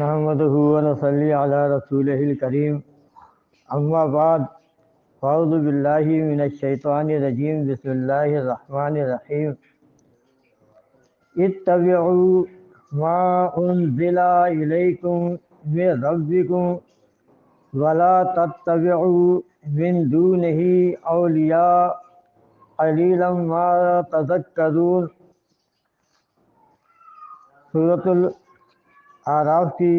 نحمده ونصلي على رسوله الكريم اما بعد فاعوذ بالله من الشیطان الرجیم بسم اللہ الرحمن الرحیم اتبعوا ما انزل الیکم من ربکم ولا تتبعوا من دونه اولیاء قلیلا ما تذکرون۔ سورۃ الاعراف کی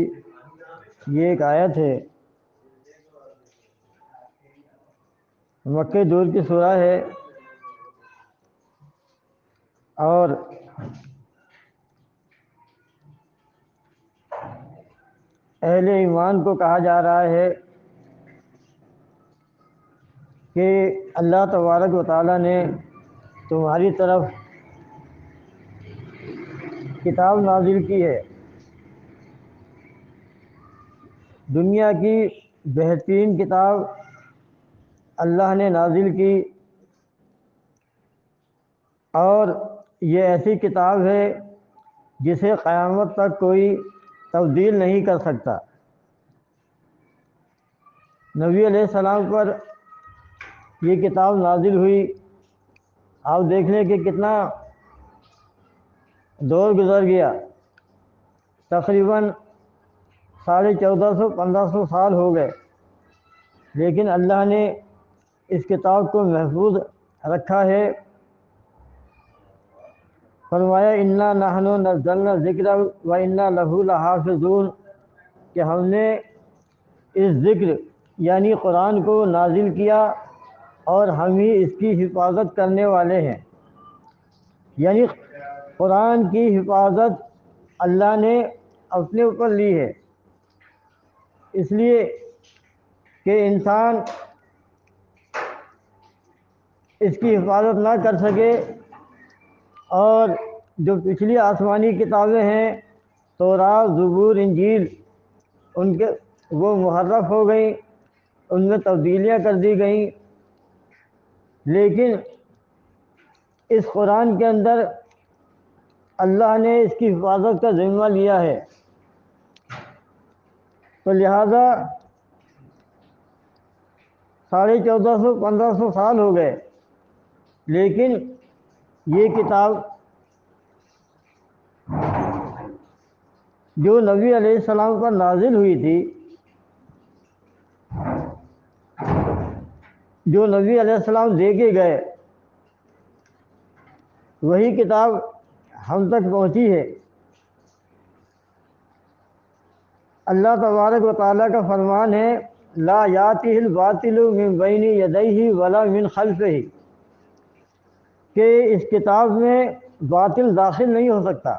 یہ ایک آیت ہے، مکہ دور کی سورہ ہے، اور اہل ایمان کو کہا جا رہا ہے کہ اللہ تبارک و تعالیٰ نے تمہاری طرف کتاب نازل کی ہے، دنیا کی بہترین کتاب اللہ نے نازل کی، اور یہ ایسی کتاب ہے جسے قیامت تک کوئی تبدیل نہیں کر سکتا۔ نبی علیہ السلام پر یہ کتاب نازل ہوئی، آپ دیکھ لیں کہ کتنا دور گزر گیا، تقریباً 1450-1500 سال ہو گئے، لیکن اللہ نے اس کتاب کو محفوظ رکھا ہے۔ فرمایا انا نحن نزلنا الذکر و انا لہ لحافظون، کہ ہم نے اس ذکر یعنی قرآن کو نازل کیا اور ہم ہی اس کی حفاظت کرنے والے ہیں۔ یعنی قرآن کی حفاظت اللہ نے اپنے اوپر لی ہے، اس لیے کہ انسان اس کی حفاظت نہ کر سکے، اور جو پچھلی آسمانی کتابیں ہیں تورات، زبور، انجیل، ان کے وہ محرف ہو گئیں، ان میں تبدیلیاں کر دی گئیں، لیکن اس قرآن کے اندر اللہ نے اس کی حفاظت کا ذمہ لیا ہے، تو لہذا 1450-1500 سال ہو گئے، لیکن یہ کتاب جو نبی علیہ السلام پر نازل ہوئی تھی، جو نبی علیہ السلام دے کے گئے، وہی کتاب ہم تک پہنچی ہے۔ اللہ تبارک و تعالیٰ کا فرمان ہے لا یاتہ الباطل من بین یدیہ ولا من خلفہ، کہ اس کتاب میں باطل داخل نہیں ہو سکتا،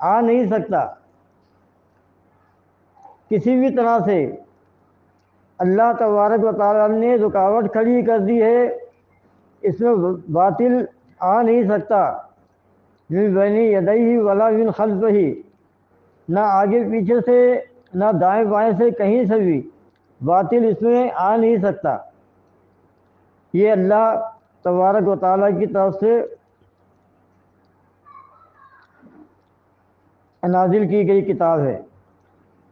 آ نہیں سکتا، کسی بھی طرح سے اللہ تبارک و تعالیٰ نے رکاوٹ کھڑی کر دی ہے، اس میں باطل آ نہیں سکتا۔ من بین یدیہ ولا من خلفہ، نہ آگے پیچھے سے نہ دائیں بائیں سے کہیں سے بھی باطل اس میں آ نہیں سکتا۔ یہ اللہ تبارک و تعالیٰ کی طرف سے نازل کی گئی کتاب ہے،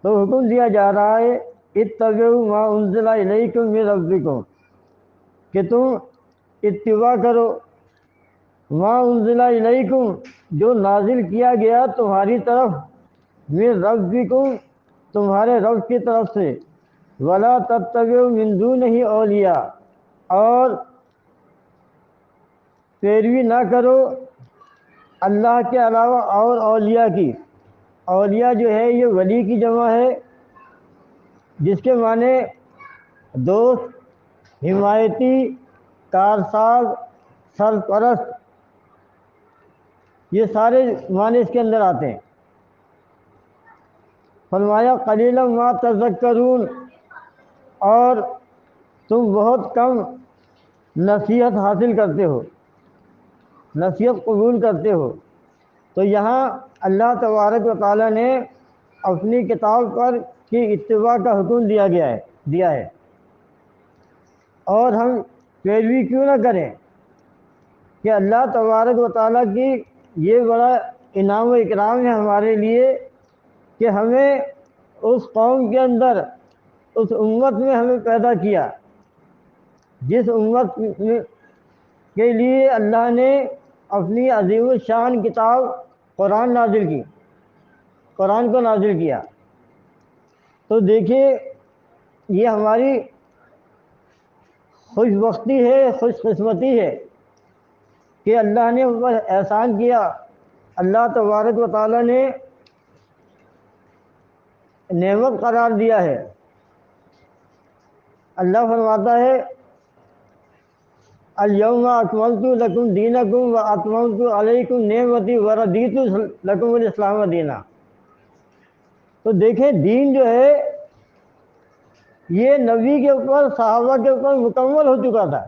تو حکم دیا جا رہا ہے اتبعوا ما انزل الیکم من ربکم، کہ تم اتباع کرو ما انزل الیکم، جو نازل کیا گیا تمہاری طرف، من ربکم، تمہارے رب کی طرف سے، ولا تتبعوا من دونہ اولیاء، اور پیروی نہ کرو اللہ کے علاوہ اور اولیاء کی۔ اولیاء جو ہے یہ ولی کی جمع ہے، جس کے معنی دوست، حمایتی، کارساز، سرپرست، یہ سارے معنی اس کے اندر آتے ہیں۔ فرمایا قلیلا ما تذکرون، اور تم بہت کم نصیحت حاصل کرتے ہو، نصیحت قبول کرتے ہو۔ تو یہاں اللہ تبارک و تعالیٰ نے اپنی کتاب پر کی اتباع کا حکم دیا ہے، اور ہم پیروی کیوں نہ کریں، کہ اللہ تبارک و تعالیٰ کی یہ بڑا انعام و اکرام ہے ہمارے لیے کہ کہ ہمیں اس قوم کے اندر، اس امت میں ہمیں پیدا کیا جس امت کے لیے اللہ نے اپنی عظیم الشان کتاب قرآن نازل کی، قرآن کو نازل کیا۔ تو دیکھیے یہ ہماری خوش بختی ہے، خوش قسمتی ہے کہ اللہ نے ہم پر احسان کیا۔ اللہ تبارک و تعالیٰ نے نعمت قرار دیا ہے۔ اللہ فرماتا ہے الیوم اکملت لکم دینکم و اتممت علیکم نعمتی و رضیت لکم الاسلام دینا۔ تو دیکھیں دین جو ہے یہ نبی کے اوپر، صحابہ کے اوپر مکمل ہو چکا تھا۔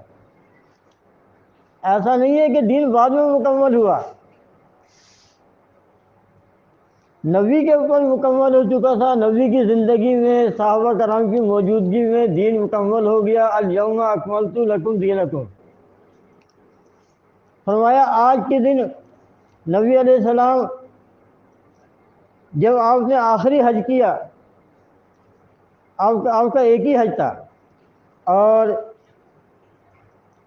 ایسا نہیں ہے کہ دین بعد میں مکمل ہوا، نبی کے اوپر مکمل ہو چکا تھا۔ نبی کی زندگی میں، صحابہ کرام کی موجودگی میں دین مکمل ہو گیا۔ الیوم اکملت لکم دینکم، فرمایا آج کے دن نبی علیہ السلام جب آپ نے آخری حج کیا، آپ کا ایک ہی حج تھا، اور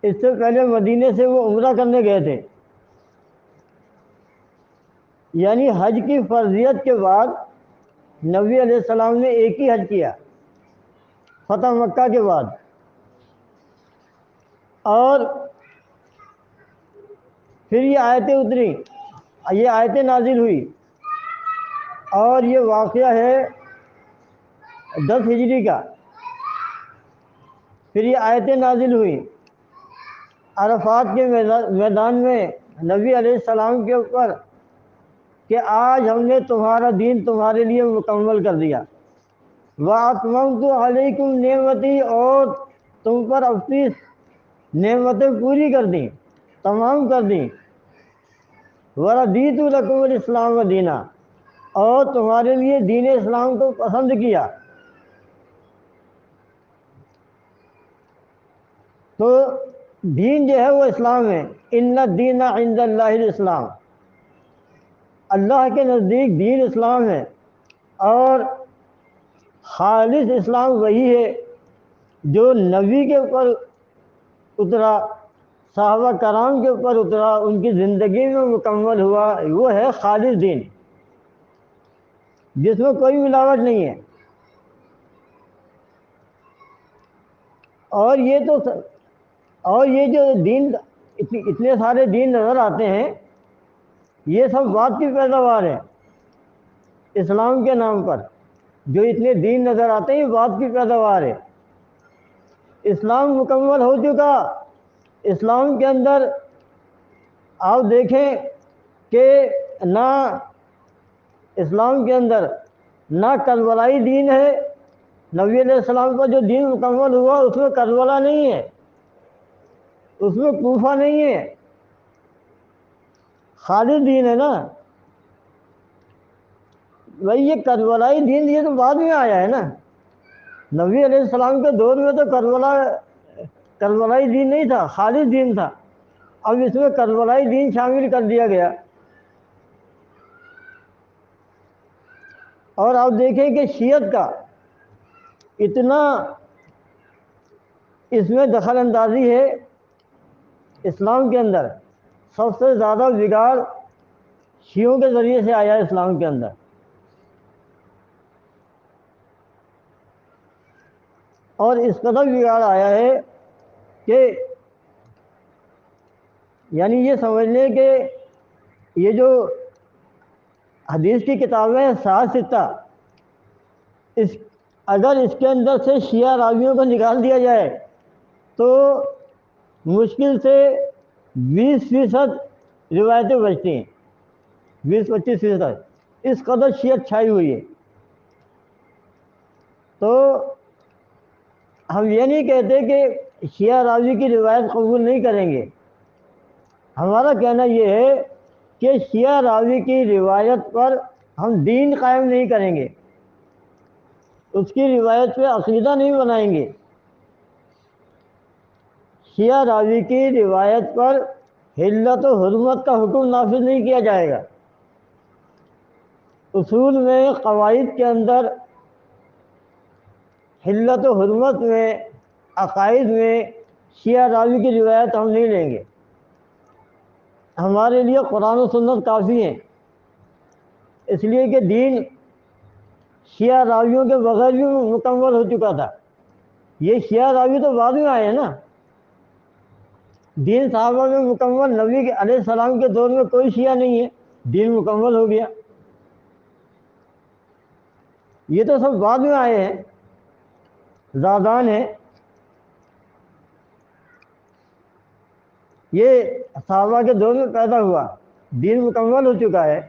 اس سے پہلے مدینے سے وہ عمرہ کرنے گئے تھے، یعنی حج کی فرضیت کے بعد نبی علیہ السلام نے ایک ہی حج کیا فتح مکہ کے بعد، اور پھر یہ آیتیں اتری، یہ آیتیں نازل ہوئی، اور یہ واقعہ ہے 10 ہجری کا۔ پھر یہ آیتیں نازل ہوئی عرفات کے میدان میں نبی علیہ السلام کے اوپر کہ آج ہم نے تمہارا دین تمہارے لیے مکمل کر دیا۔ وَأَتْمَمْتُ عَلَيْكُمْ نِعْمَتِي، اور تم پر اپنی نعمتیں پوری کر دیں، تمام کر دیں۔ وَرَضِيتُ لَكُمُ الْإِسْلَامَ دِينًا، اور تمہارے لیے دین اسلام کو پسند کیا۔ تو دین جو ہے وہ اسلام ہے۔ ان الدین عند اللہ الاسلام، اللہ کے نزدیک دین اسلام ہے، اور خالص اسلام وہی ہے جو نبی کے اوپر اترا، صحابہ کرام کے اوپر اترا، ان کی زندگی میں مکمل ہوا، وہ ہے خالص دین جس میں کوئی ملاوٹ نہیں ہے۔ اور یہ جو دین، اتنے سارے دین نظر آتے ہیں، یہ سب بات کی پیداوار ہے اسلام کے نام پر۔ جو اتنے دین نظر آتے ہیں یہ بات کی پیداوار ہے۔ اسلام مکمل ہو چکا۔ اسلام کے اندر آپ دیکھیں کہ نہ اسلام کے اندر نہ کربلائی دین ہے، نبی علیہ السلام کا جو دین مکمل ہوا اس میں کربلا نہیں ہے، اس میں کوفہ نہیں ہے، خالص دین ہے نا۔ بھائی یہ کربلائی دین یہ تو بعد میں آیا ہے نا، نبی علیہ السلام کے دور میں تو کربلائی دین نہیں تھا، خالص دین تھا۔ اب اس میں کربلائی دین شامل کر دیا گیا۔ اور آپ دیکھیں کہ شیعت کا اتنا اس میں دخل اندازی ہے اسلام کے اندر، سب سے زیادہ بگاڑ شیعوں کے ذریعے سے آیا ہے اسلام کے اندر۔ اور اس قدر بگاڑ آیا ہے کہ یعنی یہ سمجھ لیں کہ یہ جو حدیث کی کتابیں ہیں 7 اگر اس کے اندر سے شیعہ راویوں کو نکال دیا جائے تو مشکل سے 20% روایتیں بچتی ہیں، 20-25%، اس قدر شیعت چھائی ہوئی ہے۔ تو ہم یہ نہیں کہتے کہ شیعہ راوی کی روایت قبول نہیں کریں گے، ہمارا کہنا یہ ہے کہ شیعہ راوی کی روایت پر ہم دین قائم نہیں کریں گے، اس کی روایت پہ عقیدہ نہیں بنائیں گے۔ شیعہ راوی کی روایت پر حلت و حرمت کا حکم نافذ نہیں کیا جائے گا۔ اصول میں، قواعد کے اندر، حلت و حرمت میں، عقائد میں شیعہ راوی کی روایت ہم نہیں لیں گے. ہمارے لیے قرآن و سنت کافی ہیں، اس لیے کہ دین شیعہ راویوں کے بغیر بھی مکمل ہو چکا تھا. یہ شیعہ راوی تو بعد میں آئے ہیں نا. دین صحابہ میں مکمل، نبی کے علیہ السلام کے دور میں کوئی شیعہ نہیں ہے، دین مکمل ہو گیا. یہ تو سب بعد میں آئے ہیں، زادان ہیں. یہ صحابہ کے دور میں پیدا ہوا، دین مکمل ہو چکا ہے.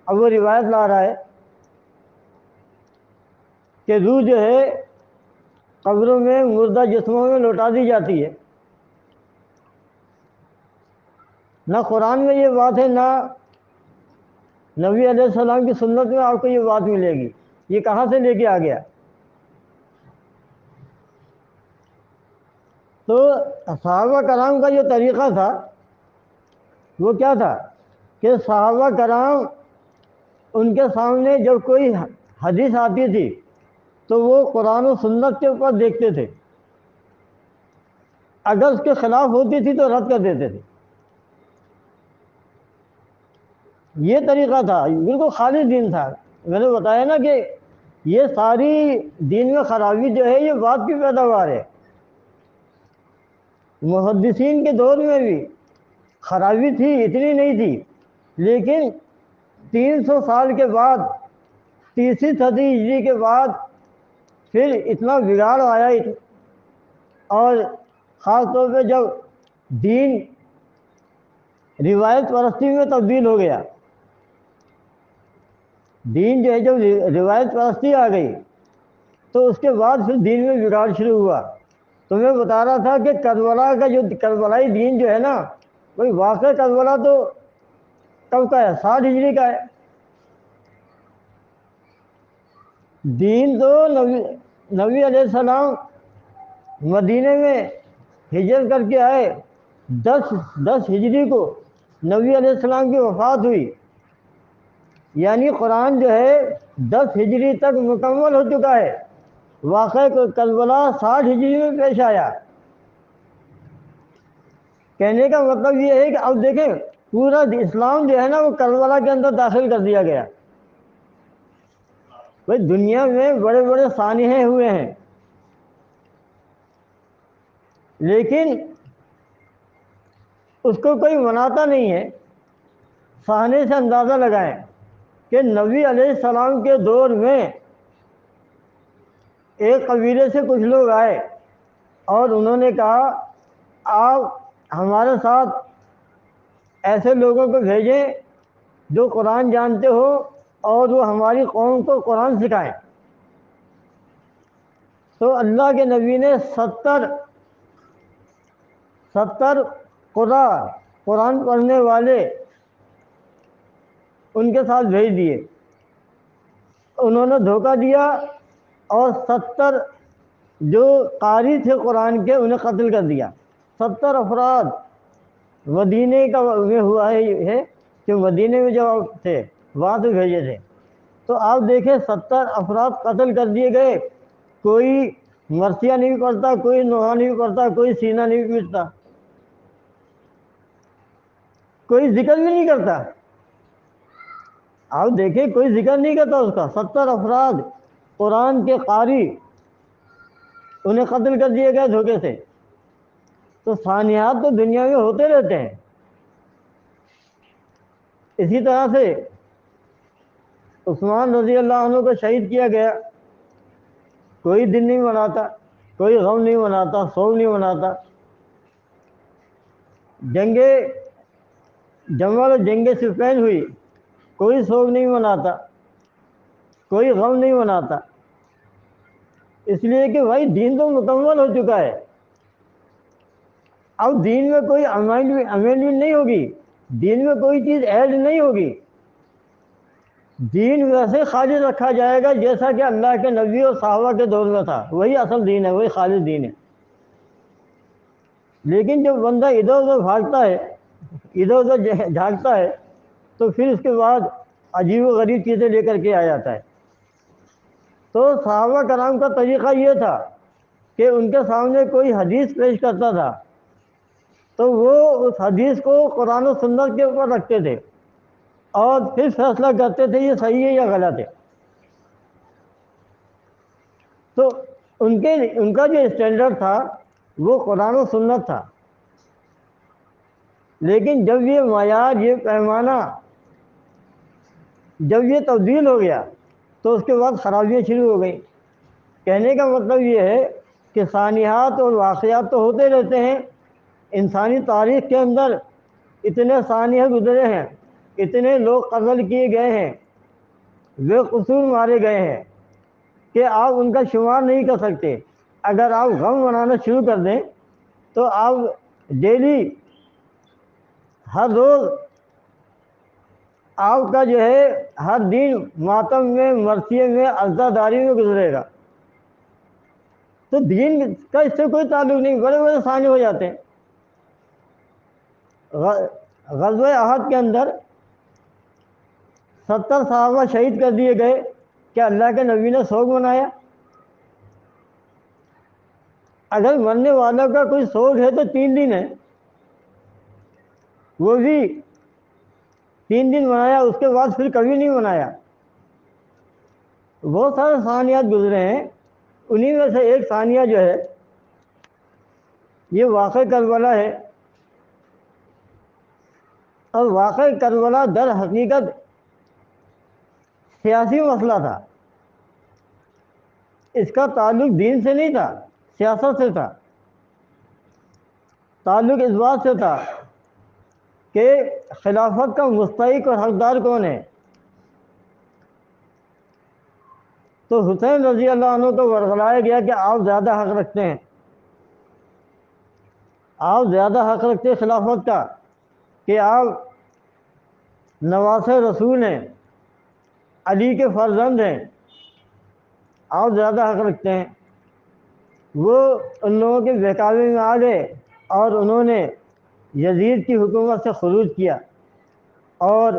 اب وہ روایت لا رہا ہے کہ روح جو ہے قبروں میں مردہ جسموں میں لوٹا دی جاتی ہے. نہ قرآن میں یہ بات ہے، نہ نبی علیہ السلام کی سنت میں آپ کو یہ بات ملے گی. یہ کہاں سے لے کے آ گیا؟ تو صحابہ کرام کا جو طریقہ تھا وہ کیا تھا کہ صحابہ کرام ان کے سامنے جب کوئی حدیث آتی تھی تو وہ قرآن و سنت کے اوپر دیکھتے تھے، اگر اس کے خلاف ہوتی تھی تو رد کر دیتے تھے. یہ طریقہ تھا، بالکل خالص دین تھا. میں نے بتایا نا کہ یہ ساری دین میں خرابی جو ہے یہ بات کی پیداوار ہے. محدثین کے دور میں بھی خرابی تھی، اتنی نہیں تھی، لیکن 300 سال کے بعد، تیسری صدی ہجری کے بعد پھر اتنا بگاڑ آیا. اور خاص طور پہ جب دین روایت پرستی میں تبدیل ہو گیا، دین جو ہے جب روایت پرستی آ گئی تو اس کے بعد پھر دین میں بگاڑ شروع ہوا. تو میں بتا رہا تھا کہ کربلا کا جو کربلائی دین جو ہے نا، وہی واقع کربلا تو کب کا ہے؟ 60 ہجری کا ہے. دین تو نبی علیہ السلام مدینے میں ہجرت کر کے آئے، 10 ہجری کو نبی علیہ السلام کی وفات ہوئی. یعنی قرآن جو ہے 10 ہجری تک مکمل ہو چکا ہے. واقع کربلا 60 ہجری میں پیش آیا. کہنے کا مطلب یہ ہے کہ اب دیکھیں پورا اسلام جو ہے نا وہ کربلا کے اندر داخل کر دیا گیا. بھائی دنیا میں بڑے بڑے سانحے ہوئے ہیں، لیکن اس کو کوئی مناتا نہیں ہے. سانحے سے اندازہ لگائیں کہ نبی علیہ السلام کے دور میں ایک قبیلے سے کچھ لوگ آئے اور انہوں نے کہا آپ ہمارے ساتھ ایسے لوگوں کو بھیجیں جو قرآن جانتے ہو اور وہ ہماری قوم کو قرآن سکھائیں. تو اللہ کے نبی نے 70 قرآن پڑھنے والے ان کے ساتھ بھیج دیے. انہوں نے دھوکہ دیا اور 70 جو قاری تھے قرآن کے انہیں قتل کر دیا. 70 افراد مدینے کا میں ہوا ہے کہ مدینے میں جب تھے وہاں سے بھیجے تھے. تو آپ دیکھیں 70 افراد قتل کر دیے گئے. کوئی مرثیہ نہیں پڑھتا، کوئی نوحہ نہیں پڑھتا، کوئی سینہ نہیں پیٹتا، کوئی ذکر بھی نہیں کرتا. آپ دیکھیں کوئی ذکر نہیں کرتا اس کا. 70 افراد قرآن کے قاری انہیں قتل کر دیے گئے دھوکے سے. تو ثانیات تو دنیا میں ہوتے رہتے ہیں. اسی طرح سے عثمان رضی اللہ عنہ کو شہید کیا گیا. کوئی دن نہیں مناتا، کوئی غم نہیں مناتا، سوگ نہیں مناتا. جنگ جمل اور جنگ صفین ہوئی، کوئی سوگ نہیں مناتا، کوئی غم نہیں مناتا. اس لیے کہ بھائی دین تو مکمل ہو چکا ہے. اب دین میں کوئی امینڈمنٹ نہیں ہوگی، دین میں کوئی چیز ایڈ نہیں ہوگی. دین ویسے خالص رکھا جائے گا جیسا کہ اللہ کے نبی اور صحابہ کے دور میں تھا. وہی اصل دین ہے، وہی خالص دین ہے. لیکن جب بندہ ادھر ادھر بھاگتا ہے، ادھر ادھر جھانکتا ہے، تو پھر اس کے بعد عجیب و غریب چیزیں لے کر کے آ جاتا ہے۔ تو صحابہ کرام کا طریقہ یہ تھا کہ ان کے سامنے کوئی حدیث پیش کرتا تھا تو وہ اس حدیث کو قرآن و سنت کے اوپر رکھتے تھے اور پھر فیصلہ کرتے تھے یہ صحیح ہے یا غلط ہے۔ تو ان کا جو اسٹینڈرڈ تھا وہ قرآن و سنت تھا، لیکن جب یہ معیار، یہ پیمانہ جب یہ تبدیل ہو گیا تو اس کے بعد خرابیاں شروع ہو گئیں۔ کہنے کا مطلب یہ ہے کہ سانحات اور واقعات تو ہوتے رہتے ہیں، انسانی تاریخ کے اندر اتنے سانحے گزرے ہیں، اتنے لوگ قتل کیے گئے ہیں، بے قصور مارے گئے ہیں کہ آپ ان کا شمار نہیں کر سکتے۔ اگر آپ غم منانا شروع کر دیں تو آپ ڈیلی، ہر روز آپ کا جو ہے ہر دن ماتم میں، مرثیے میں، عزاداری میں گزرے گا۔ تو دین کا اس سے کوئی تعلق نہیں، بڑے بڑے سانحے ہو جاتے ہیں۔ غزوہ احد کے اندر 70 صحابہ شہید کر دیے گئے، کیا اللہ کے نبی نے سوگ منایا؟ اگر مرنے والوں کا کوئی سوگ ہے تو 3 دن ہے، وہ بھی 3 دن منایا، اس کے بعد پھر کبھی نہیں منایا۔ بہت سارے ثانیات گزرے ہیں، انہی میں سے ایک ثانیہ جو ہے یہ واقع کربلا ہے۔ اور واقع کربلا در حقیقت سیاسی مسئلہ تھا، اس کا تعلق دین سے نہیں تھا، سیاست سے تھا۔ تعلق اس بات سے تھا کہ خلافت کا مستحق اور حقدار کون ہے۔ تو حسین رضی اللہ عنہ کو ورغلایا گیا کہ آپ زیادہ حق رکھتے ہیں، آپ زیادہ حق رکھتے ہیں خلافت کا، کہ آپ نواسہ رسول ہیں، علی کے فرزند ہیں، آپ زیادہ حق رکھتے ہیں۔ وہ ان لوگوں کے بہکاوے میں آ گئے اور انہوں نے یزید کی حکومت سے خروج کیا۔ اور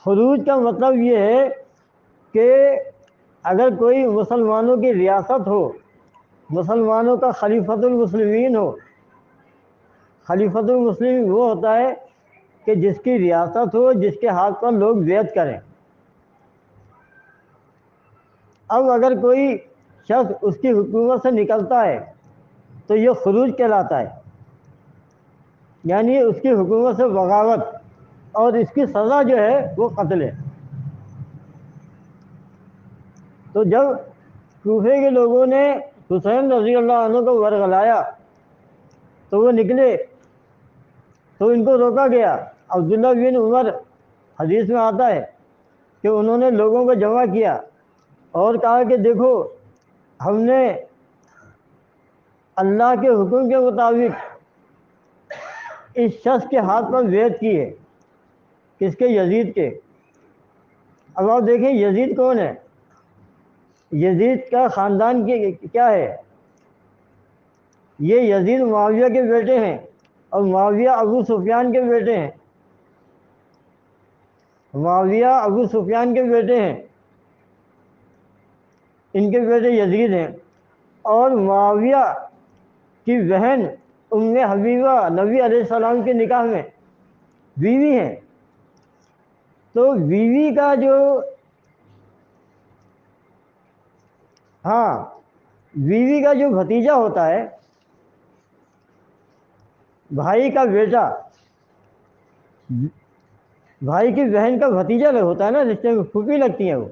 خروج کا مطلب یہ ہے کہ اگر کوئی مسلمانوں کی ریاست ہو، مسلمانوں کا خلیفۃ المسلمین ہو، خلیفۃ المسلمین وہ ہوتا ہے کہ جس کی ریاست ہو، جس کے ہاتھ پر لوگ بیعت کریں۔ اب اگر کوئی شخص اس کی حکومت سے نکلتا ہے تو یہ خروج کہلاتا ہے، یعنی اس کی حکومت سے بغاوت، اور اس کی سزا جو ہے وہ قتل ہے۔ تو جب کوفے کے لوگوں نے حسین رضی اللہ عنہ کو ورغلایا تو وہ نکلے، تو ان کو روکا گیا۔ عبداللہ بن عمر، حدیث میں آتا ہے کہ انہوں نے لوگوں کو جمع کیا اور کہا کہ دیکھو، ہم نے اللہ کے حکم کے مطابق اس شخص کے ہاتھ پر بیعت کی ہے۔ کس کے؟ یزید کے۔ اب آپ دیکھیں یزید کون ہے، یزید کا خاندان کیا ہے؟ یہ یزید معاویہ کے بیٹے ہیں، اور معاویہ ابو سفیان کے بیٹے ہیں، معاویہ ابو سفیان کے بیٹے ہیں، ان کے بیٹے یزید ہیں۔ اور معاویہ کی بہن ام حبیبہ نبی علیہ السلام کے نکاح میں بیوی ہیں۔ تو بیوی کا جو بیوی کا جو بھتیجا ہوتا ہے، بھائی کا بیٹا، بھائی کی بہن کا بھتیجا ہوتا ہے نا، رشتے میں پھوپھی لگتی ہیں وہ،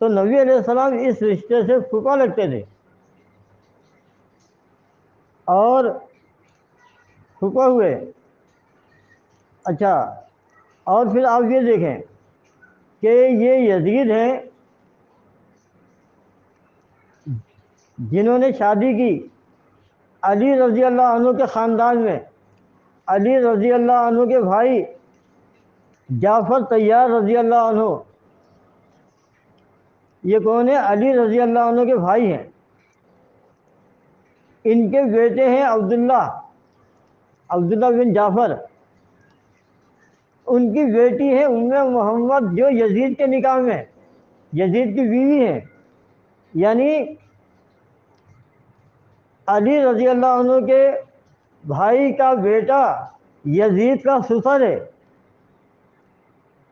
تو نبی علیہ السلام اس رشتے سے پھوپھا لگتے تھے۔ اور پھوپھا ہوئے۔ اچھا، اور پھر آپ یہ دیکھیں کہ یہ یزید ہیں جنہوں نے شادی کی علی رضی اللہ عنہ کے خاندان میں، علی رضی اللہ عنہ کے بھائی جعفر طیار رضی اللہ عنہ، یہ کون ہے؟ علی رضی اللہ عنہ کے بھائی ہیں۔ ان کے بیٹے ہیں عبداللہ بن جعفر، ان کی بیٹی ہے محمد جو یزید کے نکاح میں یزید کی بیوی ہیں، یعنی علی رضی اللہ عنہ کے بھائی کا بیٹا یزید کا سسر ہے،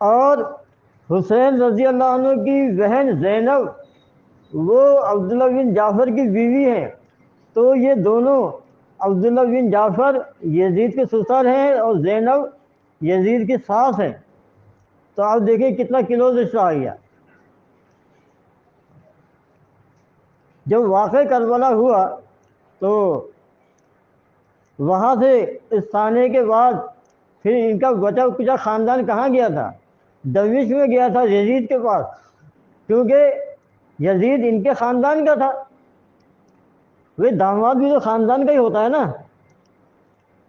اور حسین رضی اللہ عنہ کی بہن زینب وہ عبداللہ بن جعفر کی بیوی ہیں، تو یہ دونوں عبداللہ بن جعفر یزید کے سسر ہیں اور زینب یزید کی ساس ہیں۔ تو آپ دیکھیں کتنا کلوز رشتہ آ گیا۔ جب واقع کربلا ہوا تو وہاں سے اس تانے کے بعد پھر ان کا بچا کچا خاندان کہاں گیا تھا؟ دمشق میں گیا تھا یزید کے پاس، کیونکہ یزید ان کے خاندان کا تھا، وہ داماد بھی تو خاندان کا ہی ہوتا ہے نا۔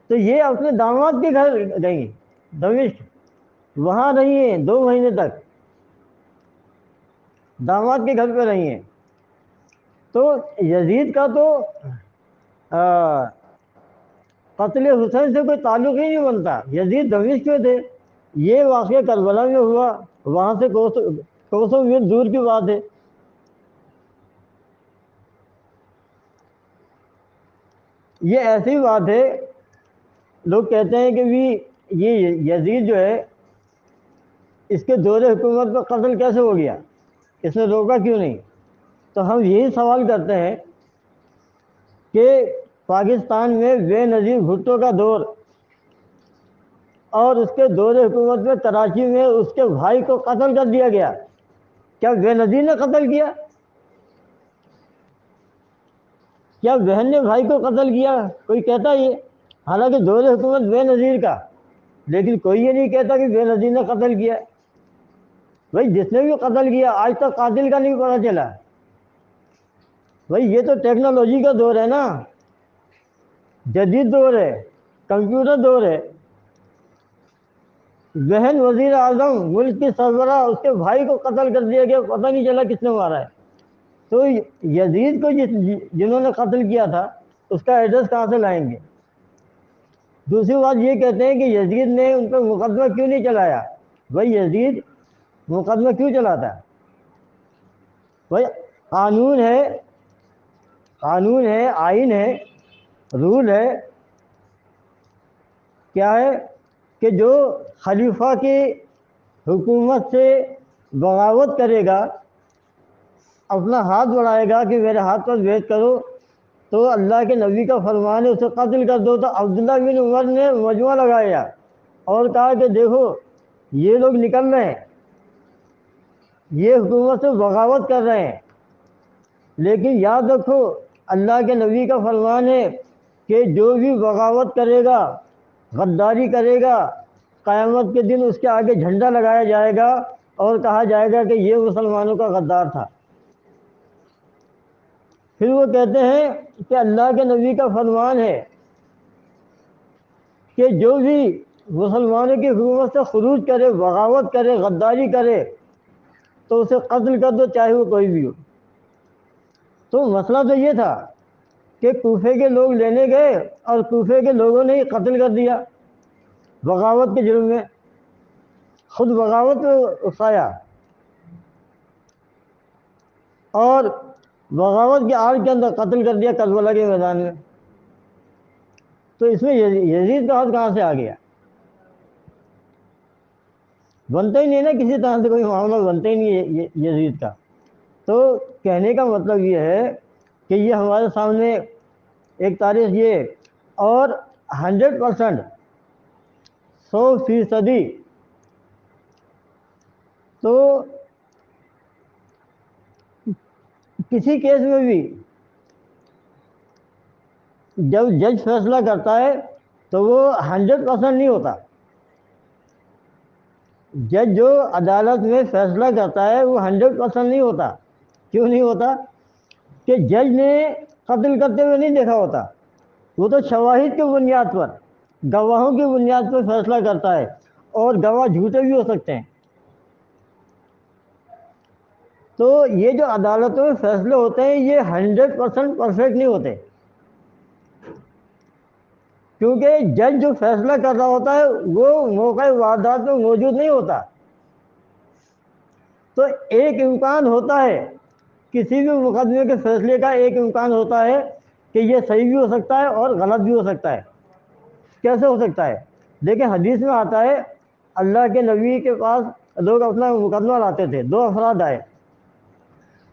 تو یہ اپنے داماد کے گھر گئی دمشق، وہاں رہی ہیں 2 مہینے تک، داماد کے گھر پہ رہی ہیں۔ تو یزید کا تو قتل حسین سے کوئی تعلق ہی نہیں بنتا، یزید دمشق میں تھے۔ یہ واقعہ کربلا میں ہوا، وہاں سے کوسوں میل دور کی بات ہے۔ یہ ایسی بات ہے، لوگ کہتے ہیں کہ بھی یہ یزید جو ہے اس کے دور حکومت پر قتل کیسے ہو گیا، اس نے روکا کیوں نہیں؟ تو ہم یہی سوال کرتے ہیں کہ پاکستان میں بے نظیر بھٹو کا دور اور اس کے دور حکومت میں کراچی میں اس کے بھائی کو قتل کر دیا گیا، کیا بے نظیر نے قتل کیا؟ کیا بہن نے بھائی کو قتل کیا؟ کوئی کہتا یہ، حالانکہ دور حکومت بے نظیر کا، لیکن کوئی یہ نہیں کہتا کہ بے نظیر نے قتل کیا۔ بھائی جس نے بھی قتل کیا آج تک قاتل کا نہیں پتہ چلا۔ بھائی یہ تو ٹیکنالوجی کا دور ہے نا، جدید دور ہے، کمپیوٹر دور ہے۔ بہن وزیر اعظم ملک کی سربراہ، اس کے بھائی کو قتل کر دیا گیا، پتہ نہیں چلا کس نے مارا ہے۔ تو یزید کو جنہوں نے قتل کیا تھا اس کا ایڈریس کہاں سے لائیں گے؟ دوسری بات یہ کہتے ہیں کہ یزید نے ان پر مقدمہ کیوں نہیں چلایا۔ بھائی یزید مقدمہ کیوں چلاتا ہے؟ بھائی قانون ہے، آئین ہے، رول ہے، کیا ہے کہ جو خلیفہ کی حکومت سے بغاوت کرے گا، اپنا ہاتھ بڑھائے گا کہ میرے ہاتھ پر بیعت کرو، تو اللہ کے نبی کا فرمان ہے اسے قتل کر دو۔ تو عبداللہ بن عمر نے مجمع لگایا اور کہا کہ دیکھو یہ لوگ نکل رہے ہیں، یہ حکومت سے بغاوت کر رہے ہیں، لیکن یاد رکھو اللہ کے نبی کا فرمان ہے کہ جو بھی بغاوت کرے گا، غداری کرے گا، قیامت کے دن اس کے آگے جھنڈا لگایا جائے گا اور کہا جائے گا کہ یہ مسلمانوں کا غدار تھا۔ پھر وہ کہتے ہیں کہ اللہ کے نبی کا فرمان ہے کہ جو بھی مسلمانوں کی حکومت سے خروج کرے، بغاوت کرے، غداری کرے، تو اسے قتل کر دو، چاہے وہ کوئی بھی ہو۔ تو مسئلہ تو یہ تھا کہ کوفے کے لوگ لینے گئے اور کوفے کے لوگوں نے ہی قتل کر دیا بغاوت کے جرم میں، خود بغاوت میں اکسایا اور بغاوت کی آڑ کے اندر قتل کر دیا کربلا کے میدان میں۔ تو اس میں یزید کا ہاتھ کہاں سے آ گیا؟ بنتا ہی نہیں نا، کسی طرح سے کوئی معاملہ بنتا ہی نہیں ہے یزید کا۔ تو کہنے کا مطلب یہ ہے کہ یہ ہمارے سامنے ایک تاریخ یہ، اور 100%، 100%، تو کسی کیس میں بھی جب جج فیصلہ کرتا ہے تو وہ 100% نہیں ہوتا۔ جج جو عدالت میں فیصلہ کرتا ہے وہ 100% نہیں ہوتا۔ کیوں نہیں ہوتا؟ کہ جج نے قتل کرتے ہوئے نہیں دیکھا ہوتا، وہ تو شواہد کی بنیاد پر، گواہوں کی بنیاد پر فیصلہ کرتا ہے، اور گواہ جھوٹے بھی ہو سکتے ہیں۔ تو یہ جو عدالتوں میں فیصلے ہوتے ہیں یہ 100% پرفیکٹ نہیں ہوتے۔ کیونکہ جج جو فیصلہ کر رہا ہوتا ہے وہ موقع واردات میں موجود نہیں ہوتا. تو ایک امکان ہوتا ہے کسی بھی مقدمے کے فیصلے کا، ایک امکان ہوتا ہے کہ یہ صحیح بھی ہو سکتا ہے اور غلط بھی ہو سکتا ہے. کیسے ہو سکتا ہے؟ دیکھیں حدیث میں آتا ہے اللہ کے نبی کے پاس لوگ اپنا مقدمہ لاتے تھے، دو افراد آئے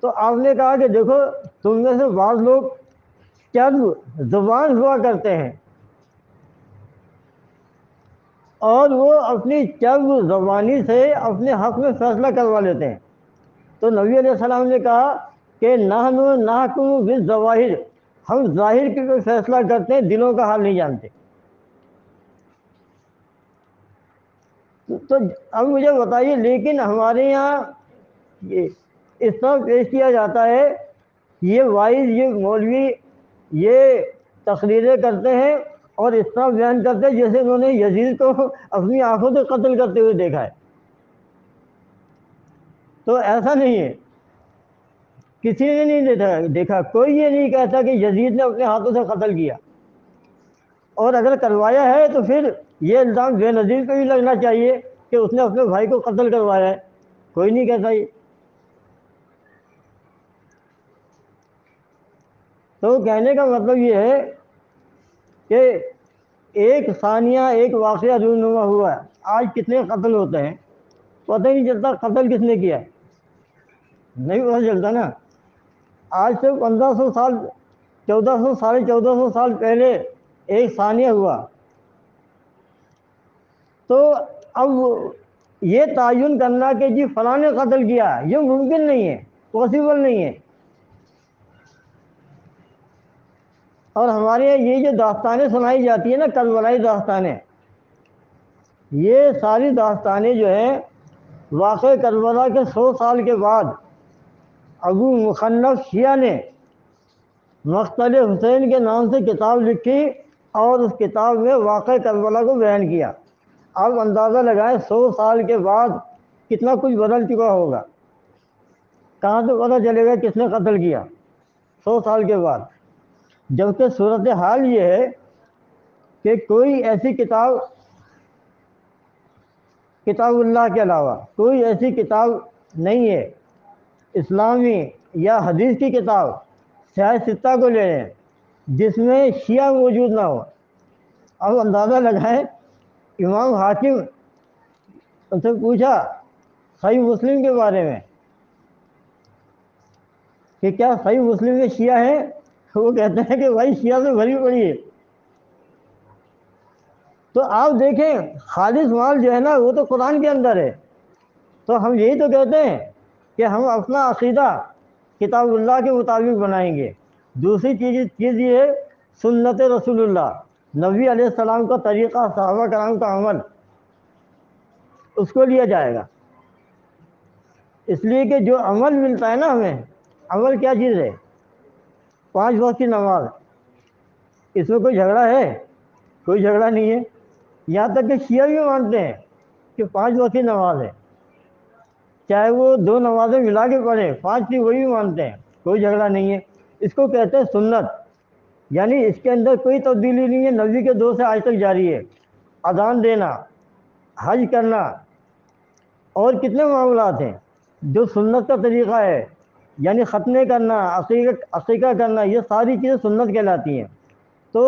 تو آپ نے کہا کہ دیکھو تم میں سے بعض لوگ چند زبان ہوا کرتے ہیں اور وہ اپنی چند زبانی سے اپنے حق میں فیصلہ کروا لیتے ہیں. تو نبی علیہ السلام نے کہا کہ نحن نحکم بالظواہر، ہم ظاہر کے کوئی فیصلہ کرتے ہیں، دلوں کا حال نہیں جانتے. تو اب مجھے بتائیے، لیکن ہمارے یہاں اس طرح پیش کیا جاتا ہے، یہ وائز، یہ مولوی یہ تقریریں کرتے ہیں اور اس طرح بیان کرتے ہیں جیسے انہوں نے یزید کو اپنی آنکھوں سے قتل کرتے ہوئے دیکھا ہے. تو ایسا نہیں ہے، کسی نے نہیں دیکھا. کوئی یہ نہیں کہتا کہ یزید نے اپنے ہاتھوں سے قتل کیا، اور اگر کروایا ہے تو پھر یہ الزام بے نظیر پہ بھی لگنا چاہیے کہ اس نے اپنے بھائی کو قتل کروایا ہے. کوئی نہیں کہتا یہ. تو کہنے کا مطلب یہ ہے کہ ایک ثانیہ ایک واقعہ رونما ہوا ہے. آج کتنے قتل ہوتے ہیں پتہ ہی نہیں چلتا قتل کس نے کیا ہے، نہیں پتہ چلتا نا. آج سے 1500 سال، 1400، 1450 سال پہلے ایک ثانیہ ہوا. تو اب یہ تعین کرنا کہ جی فلاں نے قتل کیا، یہ ممکن نہیں ہے، پاسبل نہیں ہے. اور ہمارے یہاں یہ جو داستانیں سنائی جاتی ہیں نا، کربلائی داستانیں، یہ ساری داستانیں جو ہیں واقع کربلا کے 100 سال کے بعد ابو مخنف شیعہ نے مقتل حسین کے نام سے کتاب لکھی اور اس کتاب میں واقع کربلا کو بیان کیا. آپ اندازہ لگائیں 100 سال کے بعد کتنا کچھ بدل چکا ہوگا. کہاں سے پتہ چلے گا کس نے قتل کیا 100 سال کے بعد؟ جبکہ صورتحال یہ ہے کہ کوئی ایسی کتاب اللہ کے علاوہ کوئی ایسی کتاب نہیں ہے اسلامی یا حدیث کی کتاب، سیاہ ستہ کو لے لیں، جس میں شیعہ موجود نہ ہو. اب اندازہ لگائیں، امام حاکم ان سے پوچھا صحیح مسلم کے بارے میں کہ کیا صحیح مسلم میں شیعہ ہیں؟ وہ کہتے ہیں کہ بھائی شیعہ سے بھری پڑی ہے. تو آپ دیکھیں خالص مال جو ہے نا وہ تو قرآن کے اندر ہے. تو ہم یہی تو کہتے ہیں کہ ہم اپنا عقیدہ کتاب اللہ کے مطابق بنائیں گے. دوسری چیز یہ ہے سنت رسول اللہ، نبی علیہ السلام کا طریقہ، صحابہ کرام کا عمل، اس کو لیا جائے گا. اس لیے کہ جو عمل ملتا ہے نا ہمیں، عمل کیا چیز ہے؟ 5 وقت کی نماز. اس میں کوئی جھگڑا ہے؟ کوئی جھگڑا نہیں ہے. یہاں تک کہ شیعہ بھی مانتے ہیں کہ 5 وقت کی نماز ہے، چاہے وہ 2 نمازیں ملا کے پڑھیں، 5 کی وہی بھی مانتے ہیں، کوئی جھگڑا نہیں ہے. اس کو کہتے ہیں سنت، یعنی اس کے اندر کوئی تبدیلی نہیں ہے، نبی کے دور سے آج تک جاری ہے. اذان دینا، حج کرنا اور کتنے معاملات ہیں جو سنت کا طریقہ ہے، یعنی ختنے کرنا، عقیقہ کرنا، یہ ساری چیزیں سنت کہلاتی ہیں. تو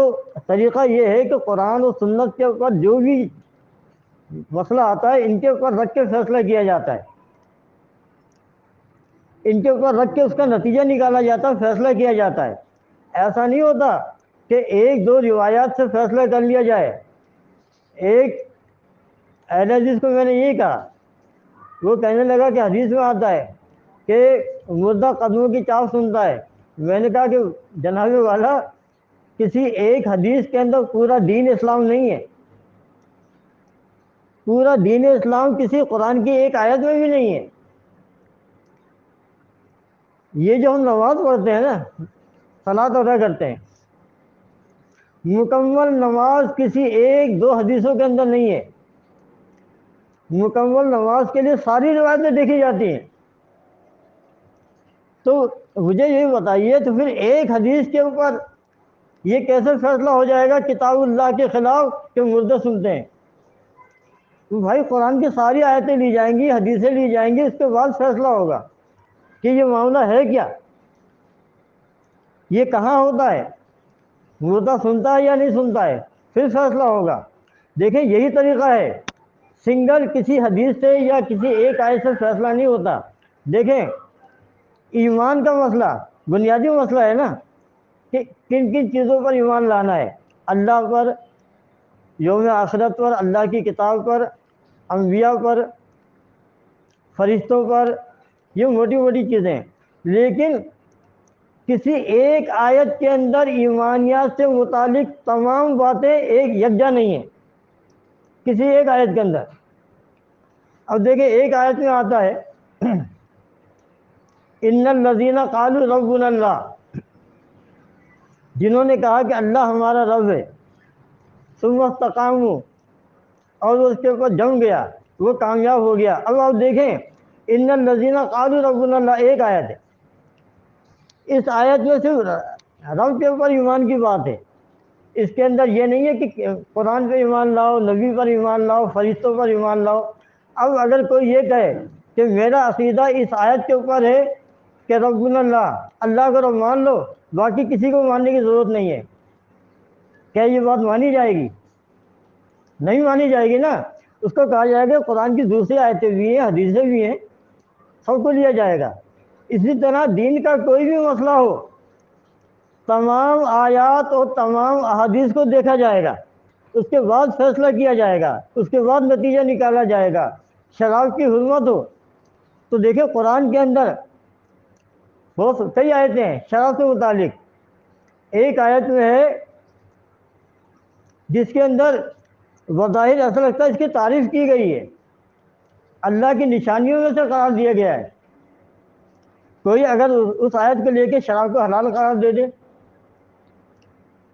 طریقہ یہ ہے کہ قرآن و سنت کے اوپر جو بھی مسئلہ آتا ہے ان کے اوپر رکھ کے فیصلہ کیا جاتا ہے، ان کے اوپر رکھ کے اس کا نتیجہ نکالا جاتا ہے، فیصلہ کیا جاتا ہے. ایسا نہیں ہوتا کہ 1-2 روایات سے فیصلہ کر لیا جائے. ایک اہل حدیث کو میں نے یہ کہا، وہ کہنے لگا کہ حدیث میں آتا ہے کہ مردہ قدموں کی چاپ سنتا ہے. میں نے کہا کہ جناب والا کسی ایک حدیث کے اندر پورا دین اسلام نہیں ہے، پورا دین اسلام کسی قرآن کی ایک آیت میں بھی نہیں ہے. یہ جو ہم نماز پڑھتے ہیں نا، صلاۃ ادا کرتے ہیں، مکمل نماز کسی 1-2 حدیثوں کے اندر نہیں ہے. مکمل نماز کے لیے ساری روایتیں دیکھی جاتی ہیں. تو مجھے یہ بتائیے تو پھر ایک حدیث کے اوپر یہ کیسے فیصلہ ہو جائے گا کتاب اللہ کے خلاف کہ مردے سنتے ہیں؟ تو بھائی قرآن کی ساری آیتیں لی جائیں گی، حدیثیں لی جائیں گی، اس کے بعد فیصلہ ہوگا کہ یہ معاملہ ہے کیا، یہ کہاں ہوتا ہے، مردہ سنتا ہے یا نہیں سنتا ہے، پھر فیصلہ ہوگا۔ دیکھیں یہی طریقہ ہے، سنگل کسی حدیث سے یا کسی ایک آیت سے فیصلہ نہیں ہوتا۔ دیکھیں ایمان کا مسئلہ بنیادی مسئلہ ہے نا کہ کن کن چیزوں پر ایمان لانا ہے، اللہ پر، یوم آخرت پر، اللہ کی کتاب پر، انبیاء پر، فرشتوں پر، یہ موٹی موٹی چیزیں ہیں۔ لیکن کسی ایک آیت کے اندر ایمانیات سے متعلق تمام باتیں ایک یکجا نہیں ہیں، کسی ایک آیت کے اندر۔ اب دیکھیں ایک آیت میں آتا ہے ان الذین قالوا ربنا اللہ، جنہوں نے کہا کہ اللہ ہمارا رب ہے، ثم استقاموا، اور وہ اس کے اوپر جم گیا، وہ کامیاب ہو گیا۔ اب آپ دیکھیں ان الذین قالوا ربنا اللہ ایک آیت ہے، اس آیت میں صرف رب کے اوپر ایمان کی بات ہے، اس کے اندر یہ نہیں ہے کہ قرآن پہ ایمان لاؤ، نبی پر ایمان لاؤ، فرشتوں پر ایمان لاؤ۔ اب اگر کوئی یہ کہے کہ میرا عقیدہ اس آیت کے اوپر ہے کہ ربنا اللہ، اللہ کو رب مان لو، باقی کسی کو ماننے کی ضرورت نہیں ہے، کیا یہ بات مانی جائے گی؟ نہیں مانی جائے گی نا۔ اس کو کہا جائے گا قرآن کی دوسری آیتیں بھی ہیں، حدیثیں بھی ہیں، سب کو لیا جائے گا۔ اسی طرح دین کا کوئی بھی مسئلہ ہو، تمام آیات اور تمام احادیث کو دیکھا جائے گا، اس کے بعد فیصلہ کیا جائے گا، اس کے بعد نتیجہ نکالا جائے گا۔ شراب کی حرمت ہو تو دیکھیں قرآن کے اندر بہت کئی آیتیں ہیں شراب سے متعلق۔ ایک آیت میں ہے جس کے اندر بظاہر ایسا لگتا ہے اس کی تعریف کی گئی ہے، اللہ کی نشانیوں میں سے قرار دیا گیا ہے۔ کوئی اگر اس آیت کو لے کے شراب کو حلال قرار دے دے۔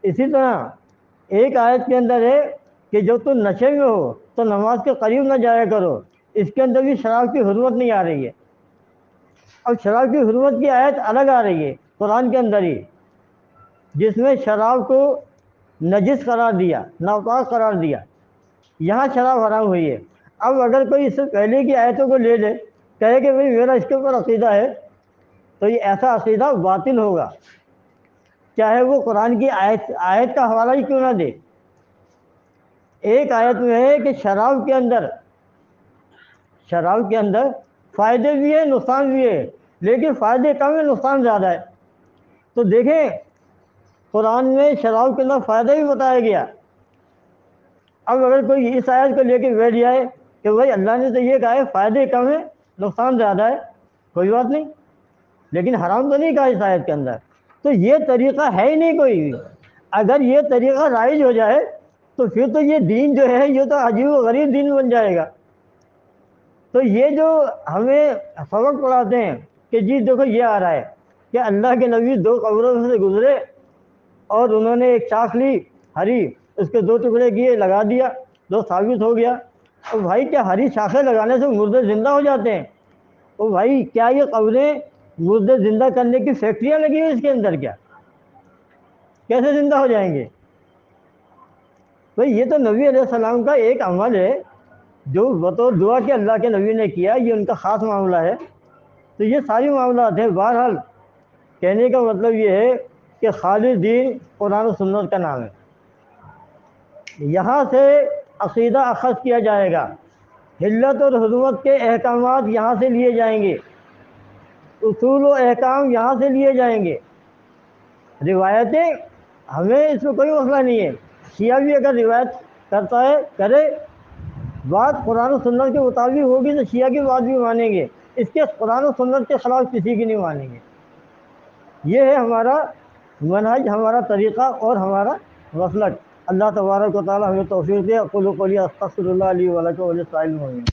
اسی طرح ایک آیت کے اندر ہے کہ جب تم نشے میں ہو تو نماز کے قریب نہ جایا کرو، اس کے اندر بھی شراب کی حرمت نہیں آ رہی ہے۔ اب شراب کی حرمت کی آیت الگ آ رہی ہے قرآن کے اندر ہی، جس میں شراب کو نجس قرار دیا، ناپاک قرار دیا، یہاں شراب حرام ہوئی ہے۔ اب اگر کوئی اس سے پہلے کی آیتوں کو لے لے، کہے کہ بھئی میرا اس کے اوپر عقیدہ ہے، تو یہ ایسا عقیدہ باطل ہوگا، چاہے وہ قرآن کی آیت کا حوالہ ہی کیوں نہ دے۔ ایک آیت میں ہے کہ شراب کے اندر فائدے بھی ہیں نقصان بھی ہے، لیکن فائدے کم ہیں نقصان زیادہ ہے۔ تو دیکھیں قرآن میں شراب کے اندر فائدہ بھی بتایا گیا۔ اب اگر کوئی اس آیت کو لے کے بیٹھ جائے کہ بھائی اللہ نے تو یہ کہا ہے فائدے کم ہیں نقصان زیادہ ہے، کوئی بات نہیں، لیکن حرام تو نہیں کہا اس آیت کے اندر، تو یہ طریقہ ہے ہی نہیں کوئی بھی۔ اگر یہ طریقہ رائج ہو جائے تو پھر تو یہ دین جو ہے یہ تو عجیب و غریب دین بن جائے گا۔ تو یہ جو ہمیں سبق پڑھاتے ہیں کہ جی دیکھو یہ آ رہا ہے کہ اللہ کے نبی 2 قبروں سے گزرے اور انہوں نے ایک شاخ لی ہری، اس کے 2 ٹکڑے کیے، لگا دیا، تو ثابت ہو گیا۔ اور بھائی کیا ہری شاخیں لگانے سے مردے زندہ ہو جاتے ہیں؟ اور بھائی کیا یہ قبریں مردے زندہ کرنے کی فیکٹریاں لگی ہوئی اس کے اندر؟ کیا کیسے زندہ ہو جائیں گے؟ بھائی یہ تو نبی علیہ السلام کا ایک عمل ہے جو بطور دعا کہ اللہ کے نبی نے کیا، یہ ان کا خاص معاملہ ہے۔ تو یہ ساری معاملات ہیں۔ بہرحال کہنے کا مطلب یہ ہے کہ خالص دین قرآن و سنت کا نام ہے، یہاں سے عقیدہ اخذ کیا جائے گا، حلت اور حرمت کے احکامات یہاں سے لیے جائیں گے، اصول و احکام یہاں سے لیے جائیں گے۔ روایتیں ہمیں اس میں کوئی مسئلہ نہیں ہے، شیعہ بھی اگر روایت کرتا ہے کرے، بات قرآن و سنت کے مطابق ہوگی تو شیعہ کی بات بھی مانیں گے، اس کے قرآن و سنت کے خلاف کسی کی نہیں مانیں گے۔ یہ ہے ہمارا منہج، ہمارا طریقہ اور ہمارا مسلک۔ اللہ تبارک و تعالی ہمیں توفیق دے۔ اقول قولی استغفر اللہ لی و لکم ولسائر المؤمنین۔